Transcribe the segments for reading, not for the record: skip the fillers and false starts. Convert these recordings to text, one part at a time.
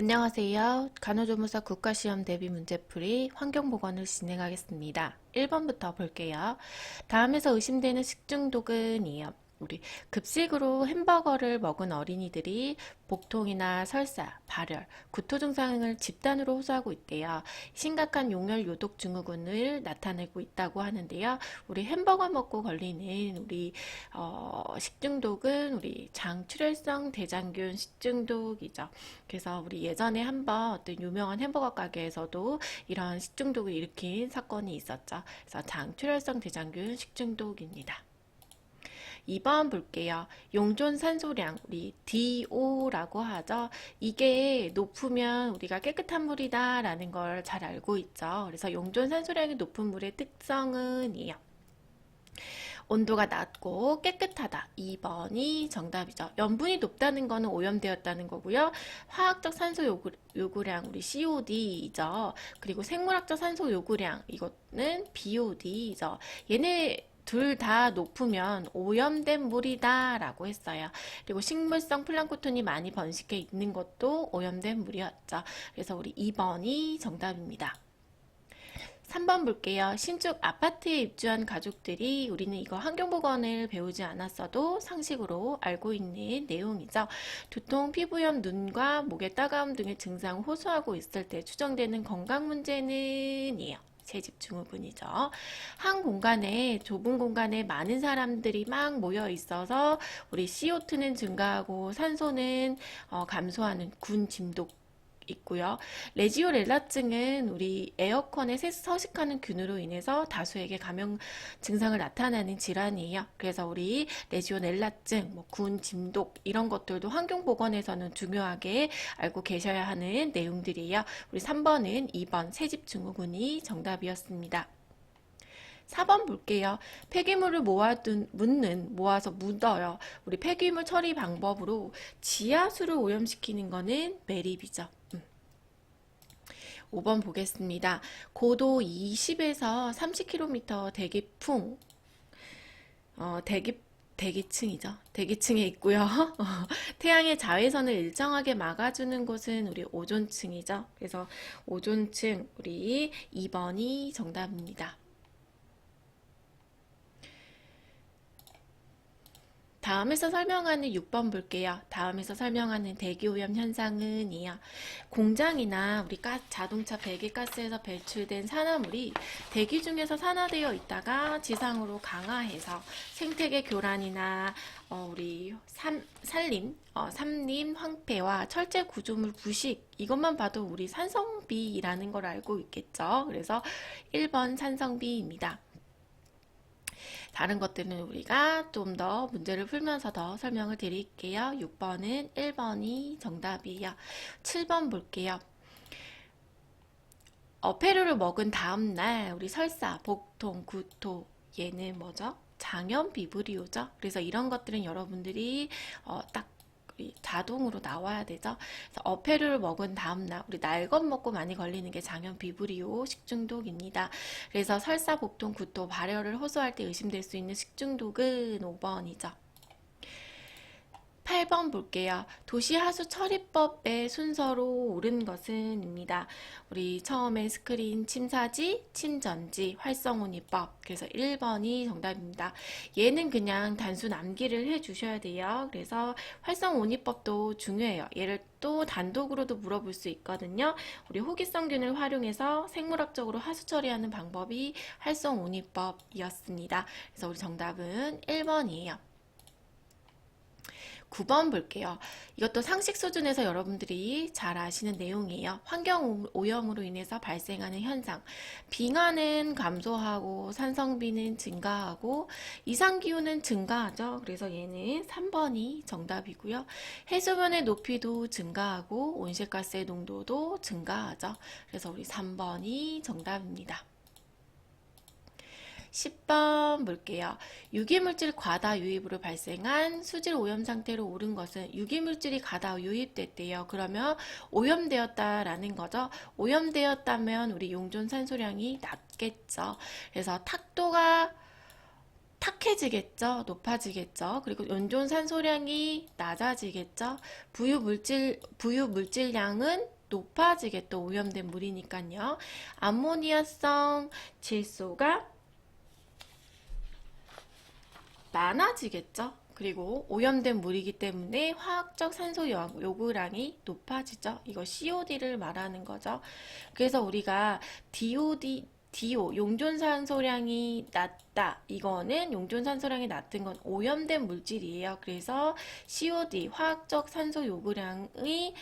안녕하세요. 간호조무사 국가시험 대비 문제풀이 환경보건을 진행하겠습니다. 1번부터 볼게요. 다음에서 의심되는 식중독은이요. 우리 급식으로 햄버거를 먹은 어린이들이 복통이나 설사, 발열, 구토 증상을 집단으로 호소하고 있대요. 심각한 용열 요독 증후군을 나타내고 있다고 하는데요. 우리 햄버거 먹고 걸리는 우리 식중독은 우리 장출혈성 대장균 식중독이죠. 그래서 우리 예전에 한번 어떤 유명한 햄버거 가게에서도 이런 식중독을 일으킨 사건이 있었죠. 그래서 장출혈성 대장균 식중독입니다. 2번 볼게요. 용존 산소량, 우리 DO라고 하죠. 이게 높으면 우리가 깨끗한 물이다 라는 걸 잘 알고 있죠. 그래서 용존 산소량이 높은 물의 특성은이요. 온도가 낮고 깨끗하다. 2번이 정답이죠. 염분이 높다는 거는 오염되었다는 거고요. 화학적 산소 요구량, 우리 COD이죠. 그리고 생물학적 산소 요구량, 이거는 BOD이죠. 얘네 둘 다 높으면 오염된 물이다 라고 했어요. 그리고 식물성 플랑크톤이 많이 번식해 있는 것도 오염된 물이었죠. 그래서 우리 2번이 정답입니다. 3번 볼게요. 신축 아파트에 입주한 가족들이 우리는 이거 환경보건을 배우지 않았어도 상식으로 알고 있는 내용이죠. 두통, 피부염, 눈과 목의 따가움 등의 증상을 호소하고 있을 때 추정되는 건강 문제는 이에요. 새집 증후군이죠. 한 공간에 좁은 공간에 많은 사람들이 막 모여 있어서 우리 CO2는 증가하고 산소는 감소하는 군 짐독 있고요. 레지오렐라증은 우리 에어컨에 서식하는 균으로 인해서 다수에게 감염 증상을 나타나는 질환이에요. 그래서 우리 레지오넬라증, 군 짐독 이런 것들도 환경보건에서는 중요하게 알고 계셔야 하는 내용들이에요. 우리 3번은 2번 새집 증후군이 정답이었습니다. 4번 볼게요. 폐기물을 모아서 묻어요. 우리 폐기물 처리 방법으로 지하수를 오염시키는 거는 매립이죠. 5번 보겠습니다. 고도 20에서 30km 대기풍, 대기층이죠. 대기층에 있고요. 태양의 자외선을 일정하게 막아주는 곳은 우리 오존층이죠. 그래서 오존층 우리 2번이 정답입니다. 다음에서 설명하는 6번 볼게요. 다음에서 설명하는 대기오염 현상은이요. 공장이나 우리 자동차 배기가스에서 배출된 산화물이 대기 중에서 산화되어 있다가 지상으로 강화해서 생태계 교란이나 우리 산림 황폐와 철제 구조물 부식 이것만 봐도 우리 산성비라는 걸 알고 있겠죠. 그래서 1번 산성비입니다. 다른 것들은 우리가 좀 더 문제를 풀면서 더 설명을 드릴게요. 6번은 1번이 정답이에요. 7번 볼게요. 어패류를 먹은 다음날 우리 설사, 복통, 구토 얘는 뭐죠? 장염 비브리오죠. 그래서 이런 것들은 여러분들이 딱 자동으로 나와야 되죠. 그래서 어패류를 먹은 다음날 우리 날것 먹고 많이 걸리는 게 장염 비브리오 식중독입니다. 그래서 설사, 복통, 구토, 발열을 호소할 때 의심될 수 있는 식중독은 5번이죠. 8번 볼게요. 도시하수 처리법의 순서로 옳은 것은입니다. 우리 처음에 스크린 침사지, 침전지, 활성온이법. 그래서 1번이 정답입니다. 얘는 그냥 단순 암기를 해주셔야 돼요. 그래서 활성온이법도 중요해요. 얘를 또 단독으로도 물어볼 수 있거든요. 우리 호기성균을 활용해서 생물학적으로 하수 처리하는 방법이 활성온이법이었습니다. 그래서 우리 정답은 1번이에요. 9번 볼게요. 이것도 상식 수준에서 여러분들이 잘 아시는 내용이에요. 환경 오염으로 인해서 발생하는 현상. 빙하는 감소하고 산성비는 증가하고 이상기후는 증가하죠. 그래서 얘는 3번이 정답이고요. 해수면의 높이도 증가하고 온실가스의 농도도 증가하죠. 그래서 우리 3번이 정답입니다. 10번 볼게요. 유기물질 과다 유입으로 발생한 수질 오염 상태로 오른 것은 유기물질이 과다 유입됐대요. 그러면 오염되었다라는 거죠. 오염되었다면 우리 용존 산소량이 낮겠죠. 그래서 탁도가 탁해지겠죠. 높아지겠죠. 그리고 연존 산소량이 낮아지겠죠. 부유 물질량은 높아지겠죠. 오염된 물이니까요. 암모니아성 질소가 많아지겠죠. 그리고 오염된 물이기 때문에 화학적 산소 요구량이 높아지죠. 이거 COD를 말하는 거죠. 그래서 우리가 DO, 용존산소량이 낮다. 이거는 용존산소량이 낮은 건 오염된 물질이에요. 그래서 COD, 화학적 산소 요구량이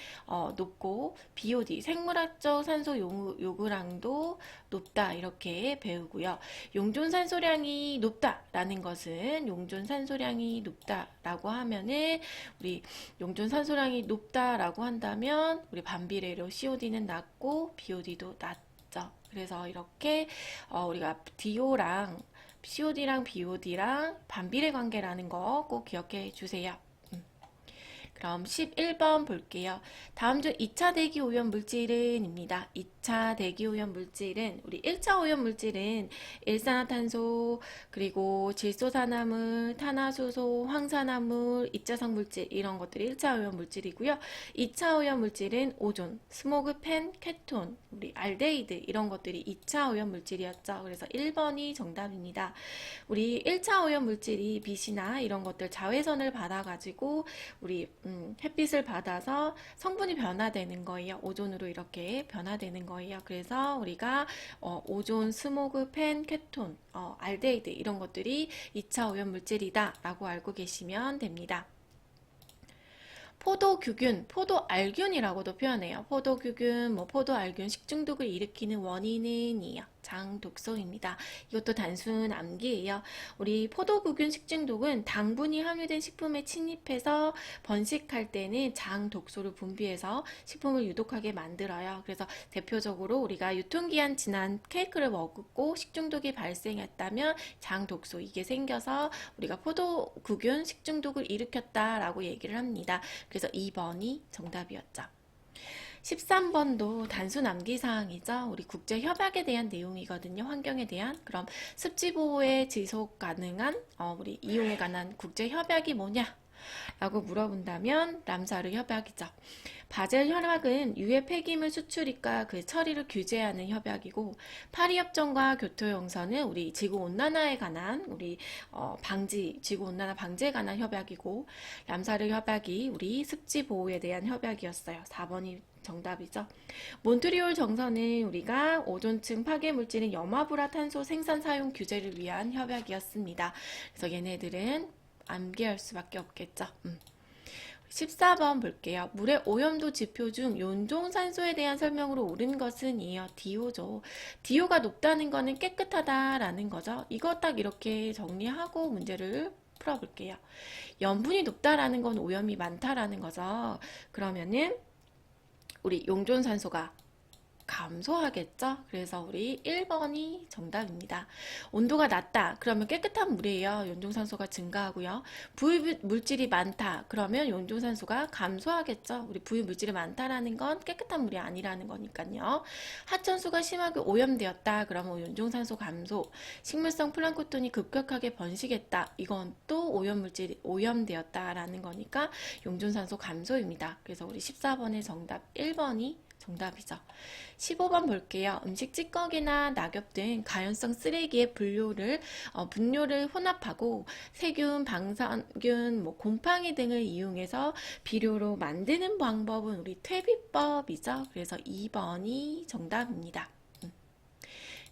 높고 BOD, 생물학적 산소 요구량도 높다. 이렇게 배우고요. 용존산소량이 높다라는 것은 용존산소량이 높다라고 하면은 우리 용존산소량이 높다라고 한다면 우리 반비례로 COD는 낮고 BOD도 낮죠. 그래서 이렇게 우리가 DO랑 COD랑 BOD랑 반비례 관계라는 거 꼭 기억해 주세요. 그럼 11번 볼게요. 다음 중 2차 대기 오염 물질은 입니다. 2차 대기 오염 물질은 우리 1차 오염 물질은 일산화탄소 그리고 질소산화물, 탄화수소, 황산화물, 입자성 물질 이런 것들이 1차 오염 물질이고요. 2차 오염 물질은 오존, 스모그, 펜, 케톤, 우리 알데히드 이런 것들이 2차 오염 물질이었죠. 그래서 1번이 정답입니다. 우리 1차 오염 물질이 빛이나 이런 것들 자외선을 받아가지고 우리 햇빛을 받아서 성분이 변화되는 거예요. 오존으로 이렇게 변화되는 거예요. 그래서 우리가 오존, 스모그, 펜, 케톤, 알데히드 이런 것들이 2차 오염 물질이다 라고 알고 계시면 됩니다. 포도규균, 포도알균이라고도 표현해요. 포도규균, 포도알균 식중독을 일으키는 원인은이요. 장독소입니다. 이것도 단순 암기예요. 우리 포도구균 식중독은 당분이 함유된 식품에 침입해서 번식할 때는 장독소를 분비해서 식품을 유독하게 만들어요. 그래서 대표적으로 우리가 유통기한 지난 케이크를 먹고 식중독이 발생했다면 장독소 이게 생겨서 우리가 포도구균 식중독을 일으켰다라고 얘기를 합니다. 그래서 2번이 정답이었죠. 13번도 단순 암기사항이죠. 우리 국제협약에 대한 내용이거든요. 환경에 대한. 그럼 습지보호에 지속 가능한 우리 이용에 관한 국제협약이 뭐냐? 라고 물어본다면 람사르 협약이죠. 바젤 협약은 유해 폐기물 수출입과 그 처리를 규제하는 협약이고 파리 협정과 교토 형선은 우리 지구 온난화에 관한 우리 지구 온난화 방지에 관한 협약이고 람사르 협약이 우리 습지 보호에 대한 협약이었어요. 4번이 정답이죠. 몬트리올 정선은 우리가 오존층 파괴 물질인 염화불화탄소 생산 사용 규제를 위한 협약이었습니다. 그래서 얘네들은 암기할 수밖에 없겠죠. 14번 볼게요. 물의 오염도 지표 중 연종산소에 대한 설명으로 옳은 것은 이어 DO죠. DO가 높다는 거는 깨끗하다라는 거죠. 이거 딱 이렇게 정리하고 문제를 풀어볼게요. 염분이 높다라는 건 오염이 많다라는 거죠. 그러면은 우리 용존산소가 감소하겠죠? 그래서 우리 1번이 정답입니다. 온도가 낮다. 그러면 깨끗한 물이에요. 연종산소가 증가하고요. 부유물질이 많다. 그러면 연종산소가 감소하겠죠? 우리 부유물질이 많다라는 건 깨끗한 물이 아니라는 거니까요. 하천수가 심하게 오염되었다. 그러면 연종산소 감소. 식물성 플랑크톤이 급격하게 번식했다. 이건 또 오염물질이 오염되었다라는 거니까 용존산소 감소입니다. 그래서 우리 14번의 정답 1번이 정답이죠. 15번 볼게요. 음식 찌꺼기나 낙엽 등 가연성 쓰레기의 분뇨를 혼합하고 세균, 방사균, 곰팡이 등을 이용해서 비료로 만드는 방법은 우리 퇴비법이죠. 그래서 2번이 정답입니다.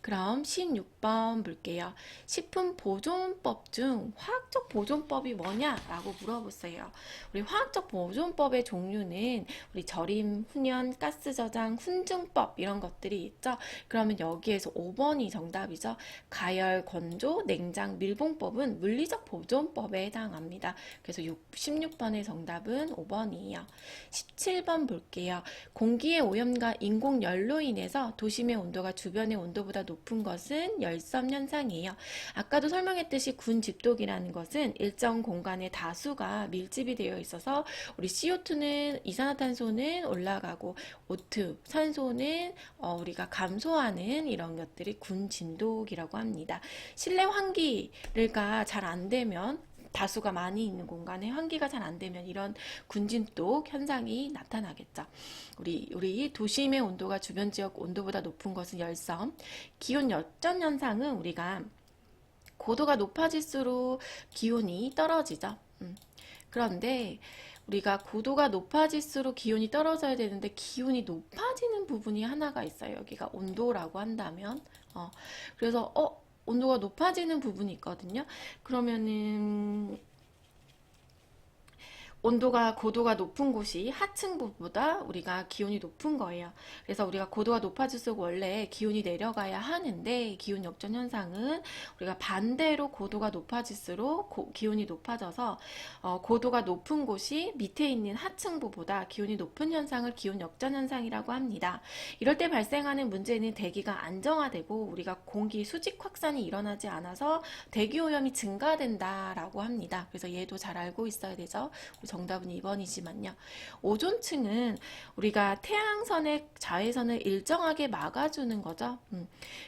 그럼 16번 볼게요. 식품보존법 중 화학적 보존법이 뭐냐라고 물어보세요. 우리 화학적 보존법의 종류는 우리 절임, 훈연, 가스 저장, 훈증법 이런 것들이 있죠. 그러면 여기에서 5번이 정답이죠. 가열, 건조, 냉장, 밀봉법은 물리적 보존법에 해당합니다. 그래서 16번의 정답은 5번이에요. 17번 볼게요. 공기의 오염과 인공열로 인해서 도심의 온도가 주변의 온도보다 높은 것은 열섬 현상이에요. 아까도 설명했듯이 군집독이라는 것은 일정 공간에 다수가 밀집이 되어 있어서 우리 CO2는 이산화탄소는 올라가고 O2 산소는 우리가 감소하는 이런 것들이 군진독이라고 합니다. 실내 환기가 잘 안 되면 다수가 많이 있는 공간에 환기가 잘 안 되면 이런 군진독 현상이 나타나겠죠. 우리 도심의 온도가 주변 지역 온도보다 높은 것은 열섬. 기온 역전 현상은 우리가 고도가 높아질수록 기온이 떨어지죠. 그런데 우리가 고도가 높아질수록 기온이 떨어져야 되는데 기온이 높아지는 부분이 하나가 있어요. 여기가 온도라고 한다면 그래서 온도가 높아지는 부분이 있거든요. 그러면은 고도가 높은 곳이 하층부보다 우리가 기온이 높은 거예요. 그래서 우리가 고도가 높아질수록 원래 기온이 내려가야 하는데 기온 역전 현상은 우리가 반대로 고도가 높아질수록 기온이 높아져서 고도가 높은 곳이 밑에 있는 하층부보다 기온이 높은 현상을 기온 역전 현상이라고 합니다. 이럴 때 발생하는 문제는 대기가 안정화되고 우리가 공기 수직 확산이 일어나지 않아서 대기 오염이 증가된다라고 합니다. 그래서 얘도 잘 알고 있어야 되죠. 정답은 2번이지만요. 오존층은 우리가 태양선의 자외선을 일정하게 막아주는 거죠.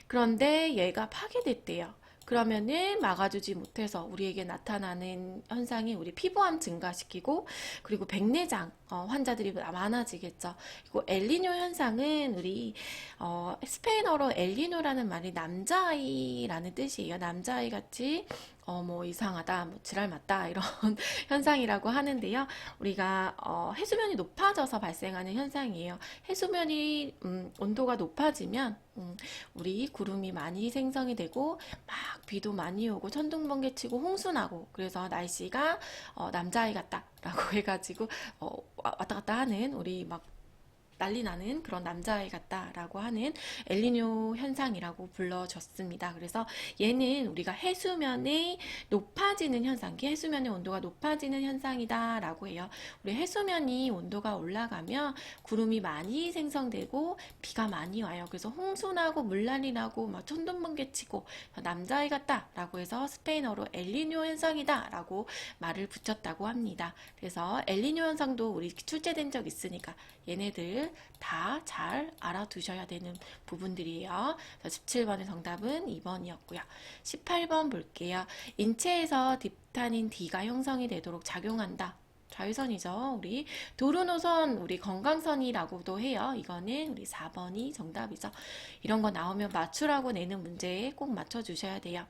그런데 얘가 파괴됐대요. 그러면은 막아주지 못해서 우리에게 나타나는 현상이 우리 피부암 증가시키고 그리고 백내장 환자들이 많아지겠죠. 그리고 엘니뇨 현상은 우리 스페인어로 엘니뇨라는 말이 남자아이라는 뜻이에요. 남자아이 같이 뭐 이상하다, 뭐 지랄 맞다 이런 현상이라고 하는데요. 우리가 해수면이 높아져서 발생하는 현상이에요. 해수면이 온도가 높아지면 우리 구름이 많이 생성이 되고 막 비도 많이 오고 천둥번개 치고 홍수 나고 그래서 날씨가 남자아이 같다라고 해가지고 왔다 갔다 하는 우리 막 난리 나는 그런 남자아이 같다라고 하는 엘니뇨 현상이라고 불러졌습니다. 그래서 얘는 우리가 해수면이 높아지는 현상, 해수면의 온도가 높아지는 현상이다라고 해요. 우리 해수면이 온도가 올라가면 구름이 많이 생성되고 비가 많이 와요. 그래서 홍수나고 물난리 나고 막 천둥번개 치고 남자아이 같다라고 해서 스페인어로 엘니뇨 현상이다라고 말을 붙였다고 합니다. 그래서 엘니뇨 현상도 우리 출제된 적 있으니까 얘네들 다 잘 알아두셔야 되는 부분들이에요. 17번의 정답은 2번이었고요. 18번 볼게요. 인체에서 딥타닌 D가 형성이 되도록 작용한다. 자외선이죠. 우리 도로노선, 우리 건강선이라고도 해요. 이거는 우리 4번이 정답이죠. 이런 거 나오면 맞추라고 내는 문제에 꼭 맞춰주셔야 돼요.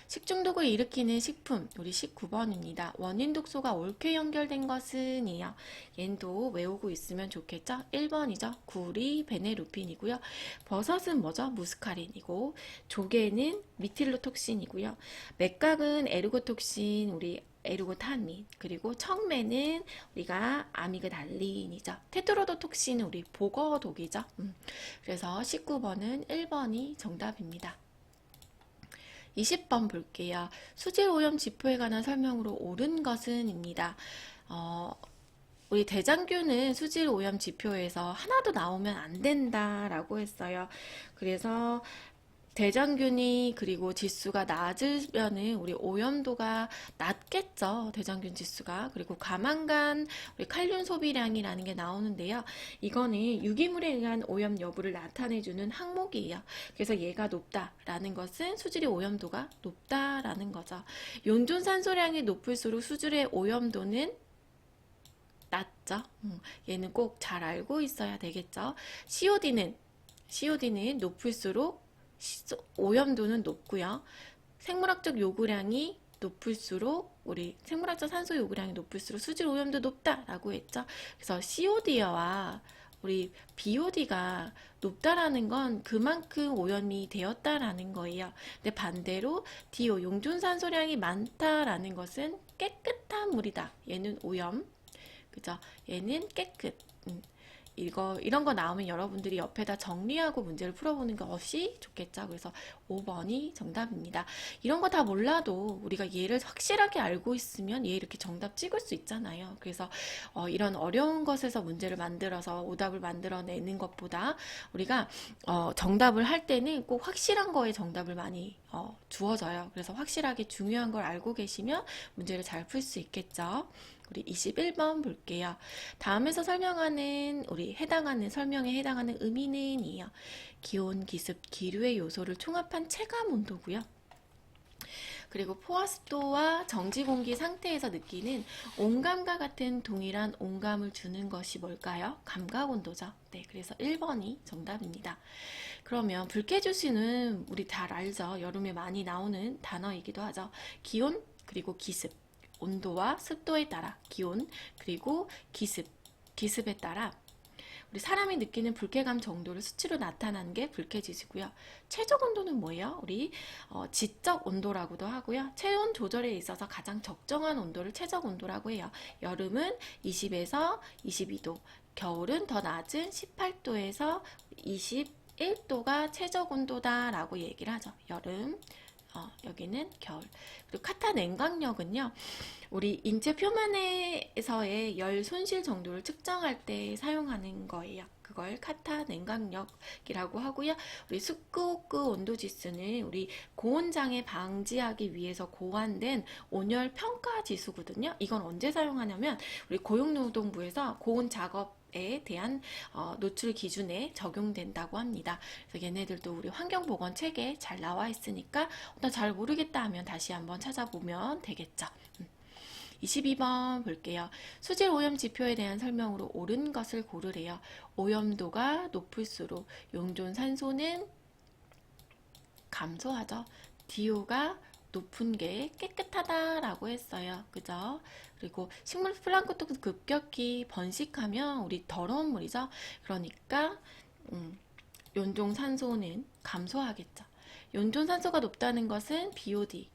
식중독을 일으키는 식품, 우리 19번입니다. 원인 독소가 옳게 연결된 것은 이요. 얘도 외우고 있으면 좋겠죠? 1번이죠. 구리, 베네루핀이고요. 버섯은 뭐죠? 무스카린이고, 조개는 미틸로톡신이고요. 맥각은 에르고톡신, 우리 에르고탄민, 그리고 청매는 우리가 아미그달린이죠. 테트로도톡신은 우리 복어독이죠. 그래서 19번은 1번이 정답입니다. 20번 볼게요. 수질오염 지표에 관한 설명으로 옳은 것은입니다. 우리 대장균은 수질오염 지표에서 하나도 나오면 안 된다라고 했어요. 그래서 대장균이 그리고 지수가 낮으면은 우리 오염도가 낮겠죠. 대장균 지수가. 그리고 가망간 우리 칼륨 소비량이라는 게 나오는데요. 이거는 유기물에 의한 오염 여부를 나타내주는 항목이에요. 그래서 얘가 높다라는 것은 수질의 오염도가 높다라는 거죠. 용존 산소량이 높을수록 수질의 오염도는 낮죠. 얘는 꼭 잘 알고 있어야 되겠죠. COD는 높을수록 오염도는 높고요. 생물학적 요구량이 높을수록 우리 생물학적 산소 요구량이 높을수록 수질 오염도 높다라고 했죠. 그래서 COD와 우리 BOD가 높다라는 건 그만큼 오염이 되었다라는 거예요. 근데 반대로 DO 용존산소량이 많다라는 것은 깨끗한 물이다. 얘는 오염, 그죠? 얘는 깨끗. 이런 거 나오면 여러분들이 옆에다 정리하고 문제를 풀어보는 것이 좋겠죠. 그래서 5번이 정답입니다. 이런 거 다 몰라도 우리가 얘를 확실하게 알고 있으면 얘 이렇게 정답 찍을 수 있잖아요. 그래서 이런 어려운 것에서 문제를 만들어서 오답을 만들어내는 것보다 우리가 정답을 할 때는 꼭 확실한 거에 정답을 많이 주어져요. 그래서 확실하게 중요한 걸 알고 계시면 문제를 잘 풀 수 있겠죠. 우리 21번 볼게요. 다음에서 설명하는 설명에 해당하는 의미는 이요. 기온, 기습, 기류의 요소를 총합한 체감 온도고요. 그리고 포화습도와 정지 공기 상태에서 느끼는 온감과 같은 동일한 온감을 주는 것이 뭘까요? 감각 온도죠. 네, 그래서 1번이 정답입니다. 그러면 불쾌지수는 우리 잘 알죠. 여름에 많이 나오는 단어이기도 하죠. 기온, 그리고 기습, 온도와 습도에 따라 기온, 그리고 기습에 따라 우리 사람이 느끼는 불쾌감 정도를 수치로 나타나는 게 불쾌지수고요. 최적 온도는 뭐예요? 우리 지적 온도라고도 하고요. 체온 조절에 있어서 가장 적정한 온도를 최적 온도라고 해요. 여름은 20에서 22도, 겨울은 더 낮은 18도에서 21도가 최적 온도다라고 얘기를 하죠. 여름, 여기는 겨울. 그리고 카타 냉각력은요, 우리 인체 표면에서의 열 손실 정도를 측정할 때 사용하는 거예요. 그걸 카타 냉각력이라고 하고요. 우리 스코크 온도 지수는 우리 고온장애 방지하기 위해서 고안된 온열 평가 지수거든요. 이건 언제 사용하냐면 우리 고용노동부에서 고온 작업에 대한 노출 기준에 적용된다고 합니다. 그래서 얘네들도 우리 환경보건 책에 잘 나와 있으니까 나 잘 모르겠다 하면 다시 한번 찾아보면 되겠죠. 22번 볼게요. 수질 오염 지표에 대한 설명으로 옳은 것을 고르래요. 오염도가 높을수록 용존 산소는 감소하죠. DO가 높은 게 깨끗하다라고 했어요. 그죠? 그리고 식물 플랑크톤도 급격히 번식하면 우리 더러운 물이죠. 그러니까 연종 산소는 감소하겠죠. 연종 산소가 높다는 것은 BOD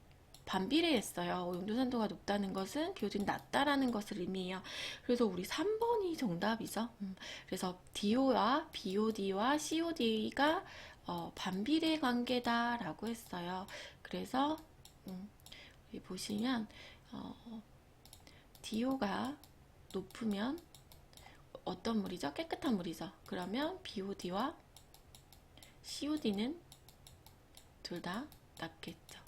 반비례했어요. 용존산도가 높다는 것은 BOD는 낮다라는 것을 의미해요. 그래서 우리 3번이 정답이죠. 그래서 DO와 BOD와 COD가 반비례 관계다라고 했어요. 그래서 여기 보시면 DO가 높으면 어떤 물이죠? 깨끗한 물이죠. 그러면 BOD와 COD는 둘 다 낮겠죠.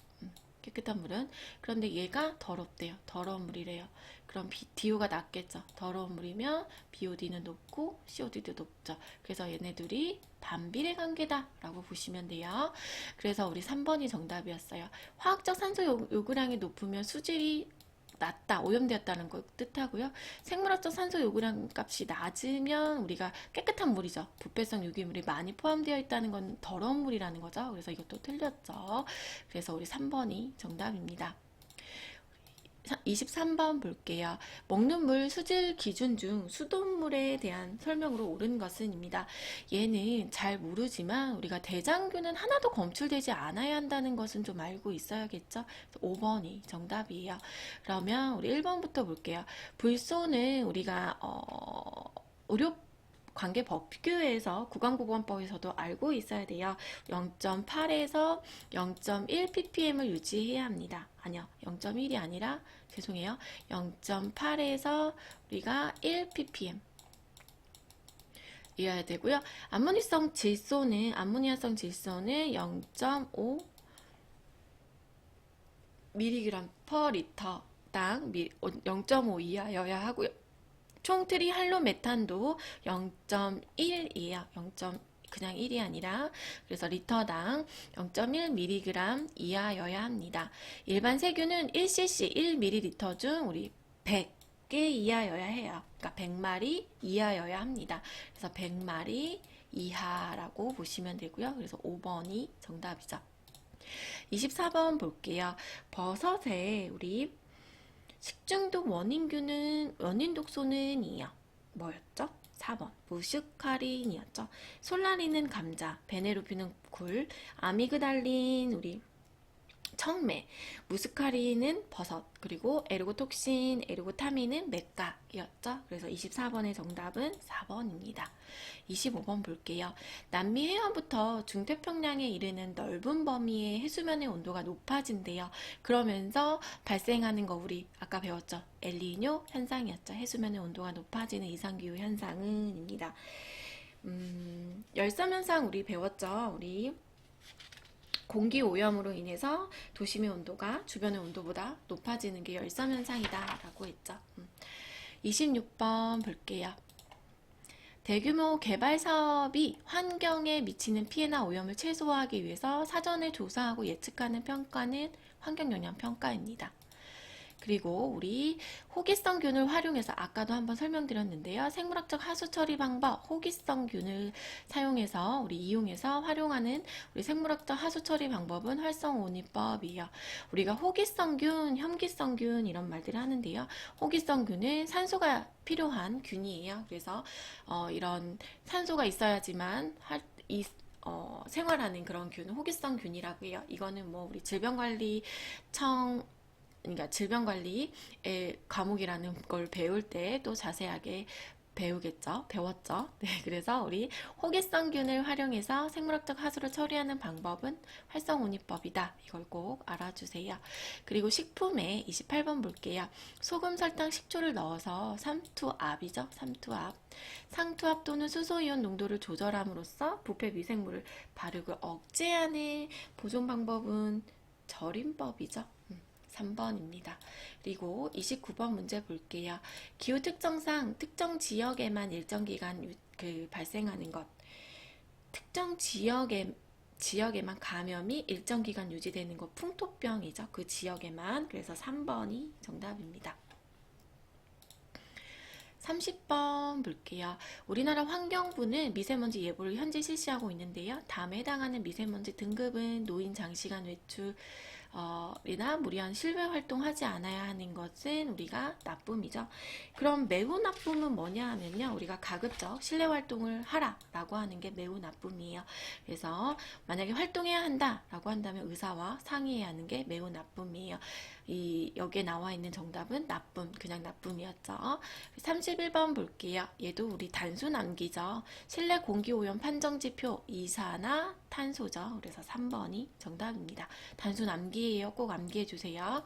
깨끗한 물은. 그런데 얘가 더럽대요. 더러운 물이래요. 그럼 DO가 낮겠죠. 더러운 물이면 BOD는 높고 COD도 높죠. 그래서 얘네들이 반비례 관계다 라고 보시면 돼요. 그래서 우리 3번이 정답이었어요. 화학적 산소 요구량이 높으면 수질이 낮다, 오염되었다는 걸 뜻하고요. 생물학적 산소 요구량 값이 낮으면 우리가 깨끗한 물이죠. 부패성 유기물이 많이 포함되어 있다는 건 더러운 물이라는 거죠. 그래서 이것도 틀렸죠. 그래서 우리 3번이 정답입니다. 23번 볼게요. 먹는 물 수질 기준 중 수돗물에 대한 설명으로 옳은 것은입니다. 얘는 잘 모르지만 우리가 대장균은 하나도 검출되지 않아야 한다는 것은 좀 알고 있어야겠죠. 5번이 정답이에요. 그러면 우리 1번부터 볼게요. 불소는 우리가 의료 관계 법규에서 구강보건법에서도 알고 있어야 돼요. 0.8에서 0.1 ppm을 유지해야 합니다. 아니요, 0.1이 아니라 죄송해요. 0.8에서 우리가 1 ppm 이어야 되고요. 암모니아성 질소는 0.5 mg per 리터당 0.5 이하여야 하고요. 총트리 할로메탄도 0.1이에요. 0. 그냥 1이 아니라 그래서 리터당 0.1mg 이하여야 합니다. 일반 세균은 1cc 1ml 중 우리 100개 이하여야 해요. 그러니까 100마리 이하여야 합니다. 그래서 100마리 이하라고 보시면 되고요. 그래서 5번이 정답이죠. 24번 볼게요. 버섯에 우리 식중독 원인 독소는 뭐였죠? 4번 무슈카린이었죠. 솔라린은 감자, 베네로핀은 굴, 아미그달린 우리 청매, 무스카린은 버섯, 그리고 에르고톡신, 에르고타민은 맥가였죠. 그래서 24번의 정답은 4번입니다. 25번 볼게요. 남미 해안부터 중태평양에 이르는 넓은 범위의 해수면의 온도가 높아진대요. 그러면서 발생하는 거 우리 아까 배웠죠. 엘니뇨 현상이었죠. 해수면의 온도가 높아지는 이상기후 현상은입니다. 열섬 현상 우리 배웠죠. 우리 공기 오염으로 인해서 도심의 온도가 주변의 온도보다 높아지는 게 열섬 현상이다 라고 했죠. 26번 볼게요. 대규모 개발 사업이 환경에 미치는 피해나 오염을 최소화하기 위해서 사전에 조사하고 예측하는 평가는 환경영향평가입니다. 그리고 우리 호기성균을 활용해서 아까도 한번 설명드렸는데요. 생물학적 하수 처리 방법 호기성균을 사용해서 우리 이용해서 활용하는 우리 생물학적 하수 처리 방법은 활성온입법이에요. 우리가 호기성균, 혐기성균 이런 말들을 하는데요. 호기성균은 산소가 필요한 균이에요. 그래서 이런 산소가 있어야지만 생활하는 그런 균은 호기성균이라고 해요. 이거는 뭐 우리 질병관리청 그러니까 질병관리의 과목이라는 걸 배울 때 또 자세하게 배웠죠. 네, 그래서 우리 호기성균을 활용해서 생물학적 하수를 처리하는 방법은 활성온입법이다. 이걸 꼭 알아주세요. 그리고 식품에 28번 볼게요. 소금, 설탕, 식초를 넣어서 삼투압이죠. 삼투압. 상투압 또는 수소이온 농도를 조절함으로써 부패 미생물을 바르고 억제하는 보존 방법은 절임법이죠. 3번입니다. 그리고 29번 문제 볼게요. 기후 특성상 특정 지역에만 일정 기간 발생하는 것. 특정 지역에만 감염이 일정 기간 유지되는 것 풍토병이죠. 그 지역에만. 그래서 3번이 정답입니다. 30번 볼게요. 우리나라 환경부는 미세먼지 예보를 현재 실시하고 있는데요. 다음에 해당하는 미세먼지 등급은 노인 장시간 외출 이나 무리한 실외 활동하지 않아야 하는 것은 우리가 나쁨이죠. 그럼 매우 나쁨은 뭐냐 하면요. 우리가 가급적 실내 활동을 하라라고 하는 게 매우 나쁨이에요. 그래서 만약에 활동해야 한다라고 한다면 의사와 상의해야 하는 게 매우 나쁨이에요. 여기에 나와 있는 정답은 나쁨, 그냥 나쁨이었죠. 31번 볼게요. 얘도 우리 단순 암기죠. 실내 공기오염 판정지표 이산화탄소죠. 그래서 3번이 정답입니다. 단순 암기예요. 꼭 암기해 주세요.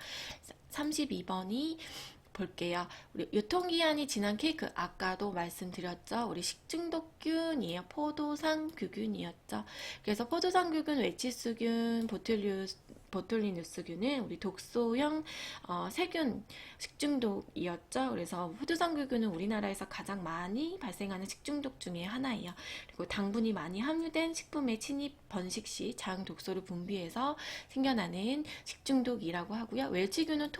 32번이 볼게요. 우리 유통기한이 지난 케이크 아까도 말씀드렸죠. 우리 식중독균이에요. 포도상규균이었죠. 그래서 포도상규균, 웨치스균, 보툴리누스균은 우리 독소형 세균 식중독이었죠. 그래서 포도상규균은 우리나라에서 가장 많이 발생하는 식중독 중에 하나예요. 그리고 당분이 많이 함유된 식품의 침입 번식 시 장 독소를 분비해서 생겨나는 식중독이라고 하고요. 웰치균은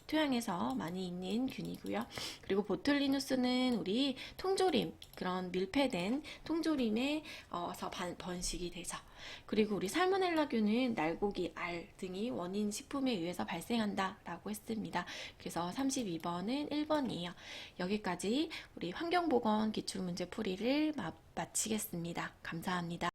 토양에서 많이 있는 균이고요. 그리고 보툴리누스는 우리 통조림, 그런 밀폐된 통조림에서 번식이 되죠. 그리고 우리 살모넬라균은 날고기, 알 등이 원인 식품에 의해서 발생한다 라고 했습니다. 그래서 32번은 1번이에요. 여기까지 우리 환경보건 기출문제 풀이를 마치겠습니다. 감사합니다.